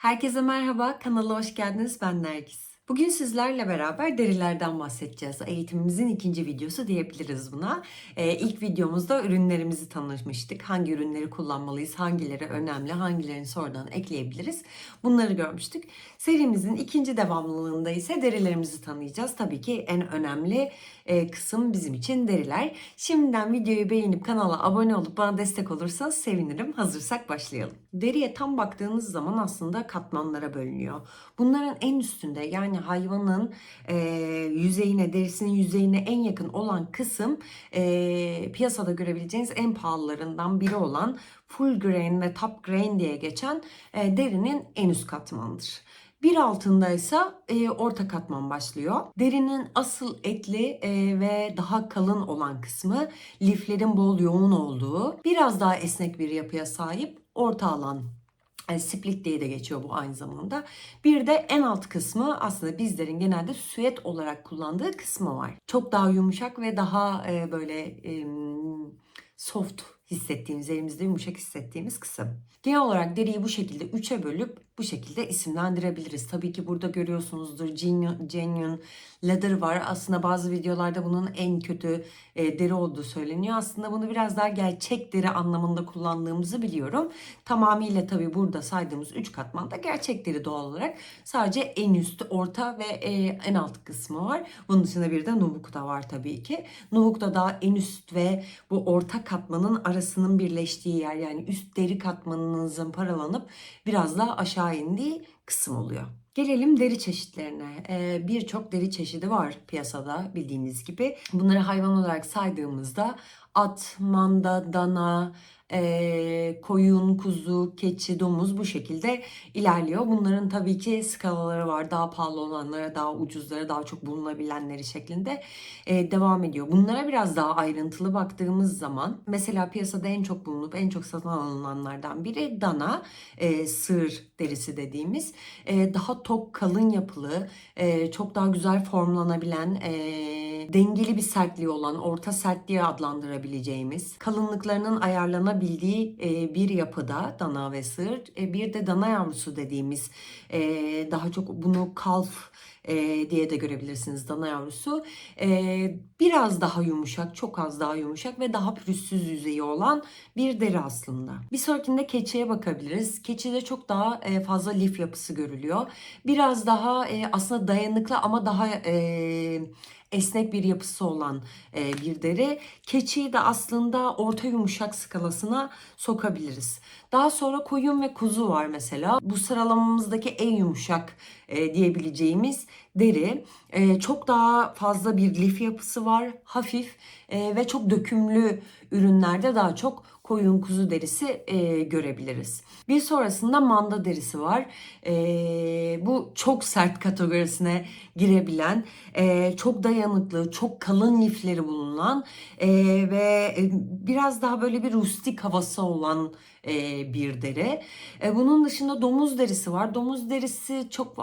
Herkese merhaba, kanala hoş geldiniz. Ben Nergis. Bugün sizlerle beraber derilerden bahsedeceğiz. Eğitimimizin ikinci videosu diyebiliriz buna. İlk videomuzda ürünlerimizi tanımıştık. Hangi ürünleri kullanmalıyız, hangileri önemli, hangilerini sonradan ekleyebiliriz. Bunları görmüştük. Serimizin ikinci devamlılığında ise derilerimizi tanıyacağız. Tabii ki en önemli kısım bizim için deriler. Şimdiden videoyu beğenip kanala abone olup bana destek olursanız sevinirim. Hazırsak başlayalım. Deriye tam baktığınız zaman aslında katmanlara bölünüyor. Bunların en üstünde yani hayvanın yüzeyine, derisinin yüzeyine en yakın olan kısım piyasada görebileceğiniz en pahalılarından biri olan full grain ve top grain diye geçen derinin en üst katmanıdır. Bir altındaysa orta katman başlıyor. Derinin asıl etli ve daha kalın olan kısmı liflerin bol yoğun olduğu, biraz daha esnek bir yapıya sahip orta alan. Split diye de geçiyor bu aynı zamanda. Bir de en alt kısmı aslında bizlerin genelde süet olarak kullandığı kısmı var. Çok daha yumuşak ve daha böyle soft hissettiğimiz, elimizde yumuşak hissettiğimiz kısım. Genel olarak deriyi bu şekilde 3'e bölüp bu şekilde isimlendirebiliriz. Tabii ki burada görüyorsunuzdur genuine leather var. Aslında bazı videolarda bunun en kötü deri olduğu söyleniyor. Aslında bunu biraz daha gerçek deri anlamında kullandığımızı biliyorum. Tamamıyla tabii burada saydığımız 3 katmanda gerçek deri doğal olarak. Sadece en üst, orta ve en alt kısmı var. Bunun dışında bir de nubuk da var tabii ki. Nubuk da daha en üst ve bu orta katmanın arasının birleştiği yer, yani üst deri katmanının zımparalanıp biraz daha aşağı indiği kısım oluyor. Gelelim deri çeşitlerine. Birçok deri çeşidi var piyasada bildiğiniz gibi. Bunları hayvan olarak saydığımızda at, manda, dana, koyun, kuzu, keçi, domuz bu şekilde ilerliyor. Bunların tabii ki skalaları var. Daha pahalı olanlara, daha ucuzlara, daha çok bulunabilenleri şeklinde devam ediyor. Bunlara biraz daha ayrıntılı baktığımız zaman mesela piyasada en çok bulunup en çok satın alınanlardan biri dana, sığır derisi dediğimiz. Daha tok, kalın yapılı, çok daha güzel formlanabilen, dengeli bir sertliği olan, orta sertliğe adlandırabileceğimiz, kalınlıklarının ayarlanabildiği bir yapıda dana ve sığır. Bir de dana yavrusu dediğimiz, daha çok bunu kalf diye de görebilirsiniz, dana yavrusu. Biraz daha yumuşak, çok az daha yumuşak ve daha pürüzsüz yüzeyi olan bir deri aslında. Bir sonrakinde keçiye bakabiliriz. Keçide çok daha fazla lif yapısı görülüyor. Biraz daha aslında dayanıklı ama daha esnek bir yapısı olan bir deri. Keçiyi de aslında orta yumuşak skalasına sokabiliriz. Daha sonra koyun ve kuzu var mesela. Bu sıralamamızdaki en yumuşak diyebileceğimiz deri. Çok daha fazla bir lif yapısı var. Hafif ve çok dökümlü ürünlerde daha çok koyun kuzu derisi görebiliriz. Bir sonrasında manda derisi var. Bu çok sert kategorisine girebilen, çok dayanıklı, çok kalın lifleri bulunan ve biraz daha böyle bir rustik havası olan bir deri. Bunun dışında domuz derisi var. Domuz derisi çok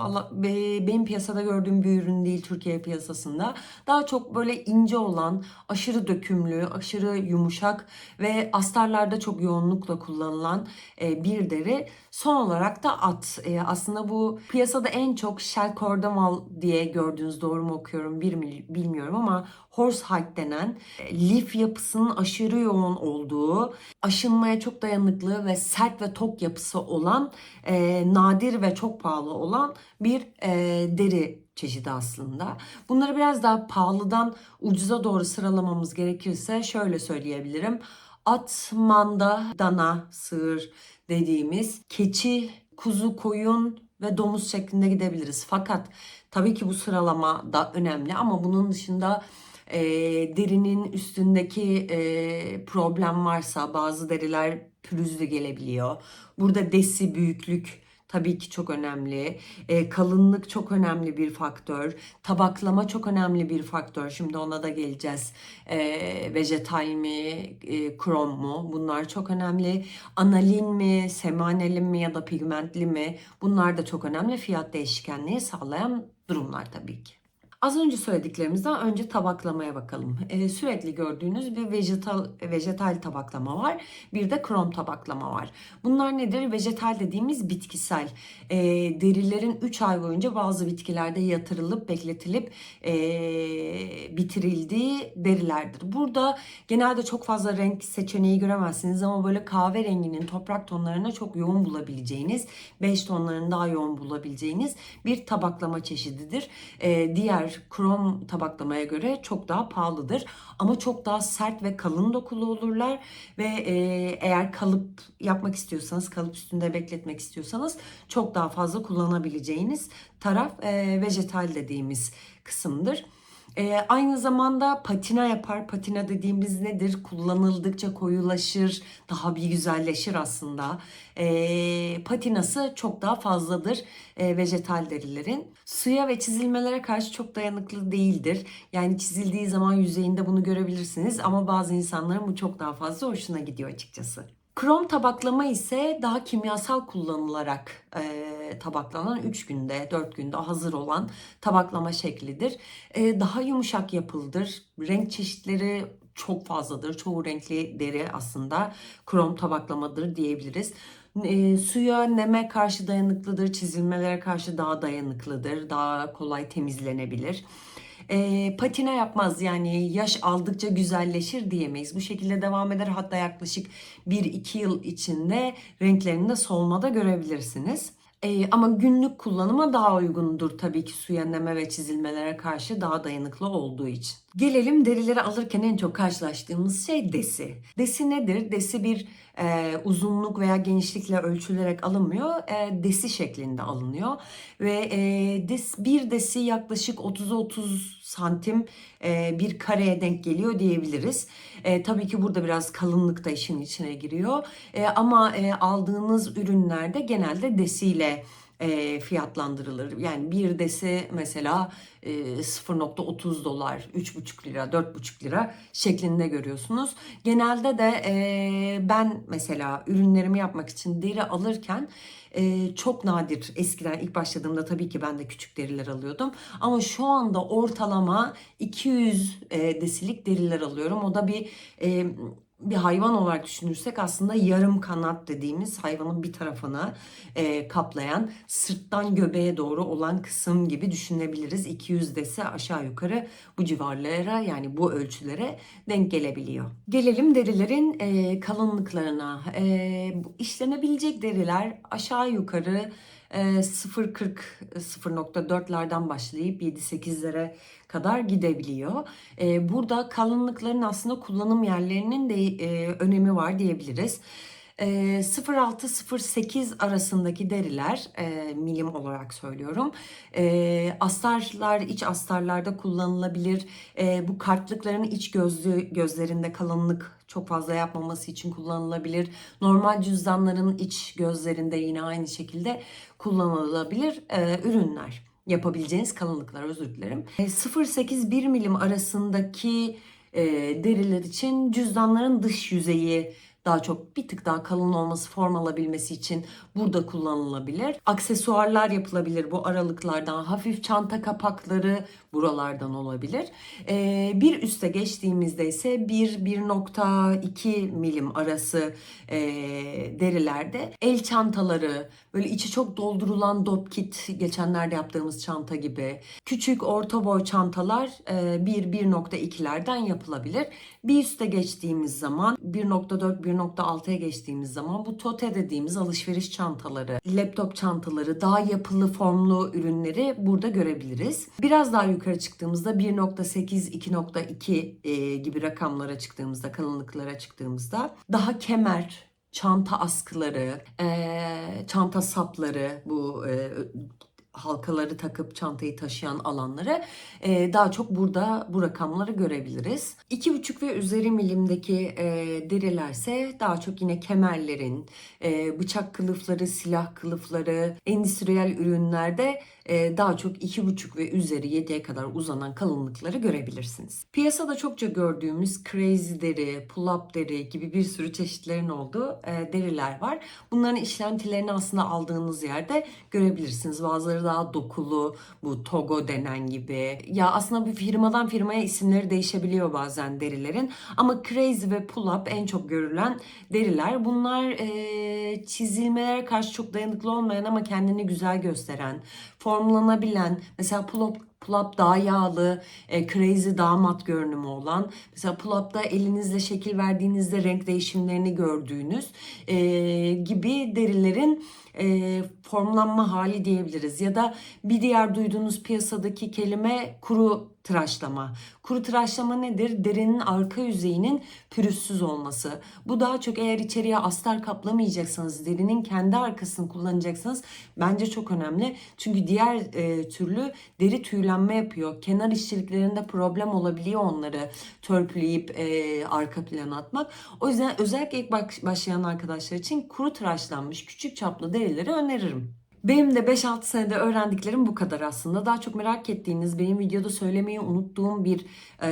benim piyasada gördüğüm bir ürün değil Türkiye piyasasında. Daha çok böyle ince olan, aşırı dökümlü, aşırı yumuşak ve astarlarda çok yoğunlukla kullanılan bir deri. Son olarak da at. Aslında bu piyasada en çok Shell Cordomal diye gördüğünüz, doğru mu okuyorum bilmiyorum ama horsehide denen lif yapısının aşırı yoğun olduğu, aşınmaya çok dayanıklı ve sert ve tok yapısı olan, nadir ve çok pahalı olan bir deri çeşidi aslında. Bunları biraz daha pahalıdan ucuza doğru sıralamamız gerekirse şöyle söyleyebilirim. At, manda, dana, sığır dediğimiz, keçi, kuzu, koyun ve domuz şeklinde gidebiliriz. Fakat tabii ki bu sıralama da önemli ama bunun dışında derinin üstündeki problem varsa bazı deriler pürüzlü gelebiliyor. Burada desi, büyüklük tabii ki çok önemli. Kalınlık çok önemli bir faktör. Tabaklama çok önemli bir faktör. Şimdi ona da geleceğiz. Vejetal mi, krom mu? Bunlar çok önemli. Analin mi, semanelin mi ya da pigmentli mi? Bunlar da çok önemli. Fiyat değişkenliği sağlayan durumlar tabii ki. Az önce söylediklerimizden önce tabaklamaya bakalım. Sürekli gördüğünüz bir vejetal tabaklama var. Bir de krom tabaklama var. Bunlar nedir? Vejetal dediğimiz bitkisel. Derilerin 3 ay boyunca bazı bitkilerde yatırılıp, bekletilip bitirildiği derilerdir. Burada genelde çok fazla renk seçeneği göremezsiniz ama böyle kahverenginin toprak tonlarına çok yoğun bulabileceğiniz, beige tonlarını daha yoğun bulabileceğiniz bir tabaklama çeşididir. Diğer krom tabaklamaya göre çok daha pahalıdır. Ama çok daha sert ve kalın dokulu olurlar ve eğer kalıp yapmak istiyorsanız, kalıp üstünde bekletmek istiyorsanız çok daha fazla kullanabileceğiniz taraf vejetal dediğimiz kısımdır. Aynı zamanda patina yapar. Patina dediğimiz nedir? Kullanıldıkça koyulaşır, daha bir güzelleşir aslında. Patinası çok daha fazladır vejetal derilerin. Suya ve çizilmelere karşı çok dayanıklı değildir. Yani çizildiği zaman yüzeyinde bunu görebilirsiniz ama bazı insanların bu çok daha fazla hoşuna gidiyor açıkçası. Krom tabaklama ise daha kimyasal kullanılarak tabaklanan 3 günde 4 günde hazır olan tabaklama şeklidir. Daha yumuşak yapılıdır. Renk çeşitleri çok fazladır. Çoğu renkli deri aslında krom tabaklamadır diyebiliriz. Suya, neme karşı dayanıklıdır. Çizilmelere karşı daha dayanıklıdır. Daha kolay temizlenebilir. Patina yapmaz, yani yaş aldıkça güzelleşir diyemeyiz. Bu şekilde devam eder, hatta yaklaşık 1-2 yıl içinde renklerinde solma da görebilirsiniz. Ama günlük kullanıma daha uygundur tabii ki, suya, neme ve çizilmelere karşı daha dayanıklı olduğu için. Gelelim derileri alırken en çok karşılaştığımız şey desi. Desi nedir? Desi bir uzunluk veya genişlikle ölçülerek alınmıyor. Desi şeklinde alınıyor. Ve bir desi yaklaşık 30'a 30 santim bir kareye denk geliyor diyebiliriz. Tabii ki burada biraz kalınlık da işin içine giriyor. Ama aldığınız ürünlerde genelde desiyle fiyatlandırılır. Yani bir desi mesela 0,30 dolar, 3,5 lira, 4,5 lira şeklinde görüyorsunuz. Genelde de ben mesela ürünlerimi yapmak için deri alırken çok nadir, eskiden ilk başladığımda tabii ki ben de küçük deriler alıyordum. Ama şu anda ortalama 200 desilik deriler alıyorum. O da bir hayvan olarak düşünürsek aslında yarım kanat dediğimiz hayvanın bir tarafını kaplayan, sırttan göbeğe doğru olan kısım gibi düşünebiliriz. 200 dese aşağı yukarı bu civarlara, yani bu ölçülere denk gelebiliyor. Gelelim derilerin kalınlıklarına. Bu işlenebilecek deriler aşağı yukarı 0,40 0,4'lerden başlayıp 7-8'lere kadar gidebiliyor. Burada kalınlıkların aslında kullanım yerlerinin de önemi var diyebiliriz. 0,6-0,8 arasındaki deriler, milim olarak söylüyorum, astarlar, iç astarlarda kullanılabilir. Bu kartlıkların iç gözlerinde kalınlık çok fazla yapmaması için kullanılabilir. Normal cüzdanların iç gözlerinde yine aynı şekilde kullanılabilir ürünler. Yapabileceğiniz kalınlıklar, özür dilerim. 0,8-1 milim arasındaki deriler için cüzdanların dış yüzeyi daha çok, bir tık daha kalın olması, form alabilmesi için burada kullanılabilir. Aksesuarlar yapılabilir bu aralıklardan. Hafif çanta kapakları buralardan olabilir. Bir üste geçtiğimizde ise 1-1,2 milim arası derilerde el çantaları, böyle içi çok doldurulan dop kit, geçenlerde yaptığımız çanta gibi küçük orta boy çantalar 1-1,2'lerden yapılabilir. Bir üste geçtiğimiz zaman 1,4-1,6'ya geçtiğimiz zaman bu tote dediğimiz alışveriş çantaları, laptop çantaları, daha yapılı formlu ürünleri burada görebiliriz. Biraz daha yukarı çıktığımızda 1,8-2,2 gibi rakamlara çıktığımızda, kalınlıklara çıktığımızda daha kemer, çanta askıları, çanta sapları, bu halkaları takıp çantayı taşıyan alanları daha çok burada bu rakamları görebiliriz. 2,5 ve üzeri milimdeki derilerse daha çok yine kemerlerin, bıçak kılıfları, silah kılıfları, endüstriyel ürünlerde daha çok 2,5 ve üzeri 7'ye kadar uzanan kalınlıkları görebilirsiniz. Piyasada çokça gördüğümüz crazy deri, pull-up deri gibi bir sürü çeşitlerin olduğu deriler var. Bunların işlentilerini aslında aldığınız yerde görebilirsiniz. Bazıları bazıları daha dokulu, bu Togo denen gibi. Ya aslında bir firmadan firmaya isimleri değişebiliyor bazen derilerin. Ama Crazy ve Pull Up en çok görülen deriler. Bunlar çizilmelere karşı çok dayanıklı olmayan ama kendini güzel gösteren, formlanabilen, mesela Pull Up daha yağlı, Crazy daha mat görünümü olan. Mesela Pull Up'ta elinizle şekil verdiğinizde renk değişimlerini gördüğünüz gibi derilerin formlanma hali diyebiliriz. Ya da bir diğer duyduğunuz piyasadaki kelime kuru tıraşlama. Kuru tıraşlama nedir? Derinin arka yüzeyinin pürüzsüz olması. Bu daha çok eğer içeriye astar kaplamayacaksanız, derinin kendi arkasını kullanacaksanız bence çok önemli. Çünkü diğer türlü deri tüylenme yapıyor. Kenar işçiliklerinde problem olabiliyor onları törpüleyip arka plana atmak. O yüzden özellikle ilk başlayan arkadaşlar için kuru tıraşlanmış küçük çaplı derileri öneririm. Benim de 5-6 senede öğrendiklerim bu kadar aslında. Daha çok merak ettiğiniz, benim videoda söylemeyi unuttuğum bir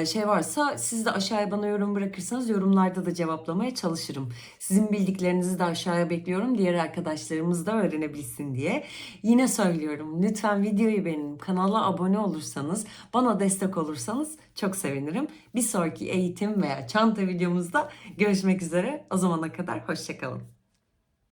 şey varsa siz de aşağıya bana yorum bırakırsanız yorumlarda da cevaplamaya çalışırım. Sizin bildiklerinizi de aşağıya bekliyorum. Diğer arkadaşlarımız da öğrenebilsin diye. Yine söylüyorum, lütfen videoyu beğenin, kanala abone olursanız, bana destek olursanız çok sevinirim. Bir sonraki eğitim veya çanta videomuzda görüşmek üzere. O zamana kadar hoşça kalın.